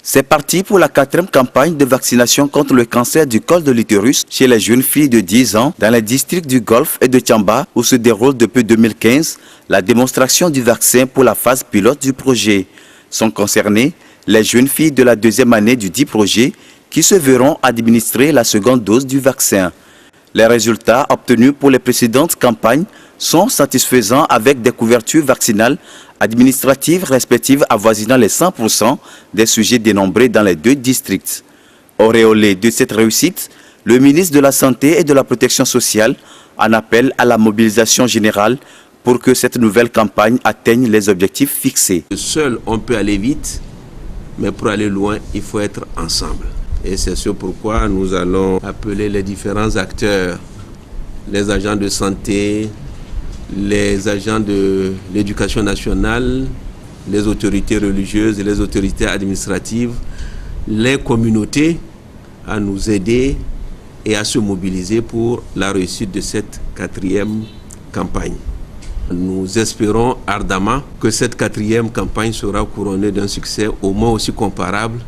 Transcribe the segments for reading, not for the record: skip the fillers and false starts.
C'est parti pour la 4e campagne de vaccination contre le cancer du col de l'utérus chez les jeunes filles de 10 ans dans les districts du Golfe et de Tchamba où se déroule depuis 2015 la démonstration du vaccin pour la phase pilote du projet. Sont concernées les jeunes filles de la 2e année du dit projet qui se verront administrer la seconde dose du vaccin. Les résultats obtenus pour les précédentes campagnes sont satisfaisants avec des couvertures vaccinales administratives respectives avoisinant les 100% des sujets dénombrés dans les 2 districts. Auréolé de cette réussite, le ministre de la Santé et de la Protection sociale en appelle à la mobilisation générale pour que cette nouvelle campagne atteigne les objectifs fixés. Seul, on peut aller vite, mais pour aller loin, il faut être ensemble. Et c'est ce pourquoi nous allons appeler les différents acteurs, les agents de santé, les agents de l'éducation nationale, les autorités religieuses et les autorités administratives, les communautés à nous aider et à se mobiliser pour la réussite de cette 4e campagne. Nous espérons ardemment que cette 4e campagne sera couronnée d'un succès au moins aussi comparable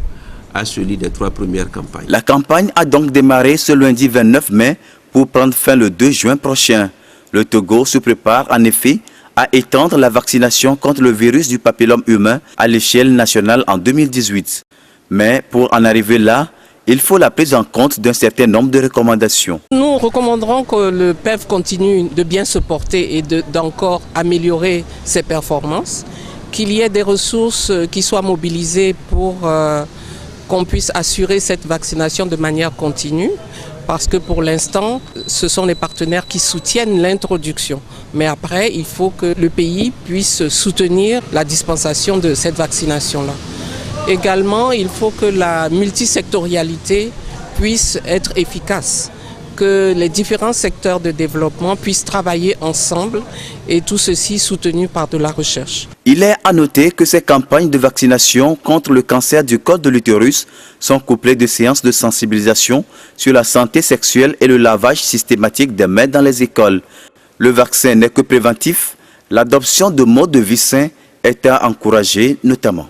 à celui des 3 premières campagnes. La campagne a donc démarré ce lundi 29 mai pour prendre fin le 2 juin prochain. Le Togo se prépare en effet à étendre la vaccination contre le virus du papillome humain à l'échelle nationale en 2018. Mais pour en arriver là, il faut la prise en compte d'un certain nombre de recommandations. Nous recommanderons que le PEV continue de bien se porter et d'encore améliorer ses performances, qu'il y ait des ressources qui soient mobilisées pour qu'on puisse assurer cette vaccination de manière continue. Parce que pour l'instant, ce sont les partenaires qui soutiennent l'introduction. Mais après, il faut que le pays puisse soutenir la dispensation de cette vaccination-là. Également, il faut que la multisectorialité puisse être efficace, que les différents secteurs de développement puissent travailler ensemble et tout ceci soutenu par de la recherche. Il est à noter que ces campagnes de vaccination contre le cancer du col de l'utérus sont couplées de séances de sensibilisation sur la santé sexuelle et le lavage systématique des mains dans les écoles. Le vaccin n'est que préventif, l'adoption de modes de vie sains est à encourager notamment.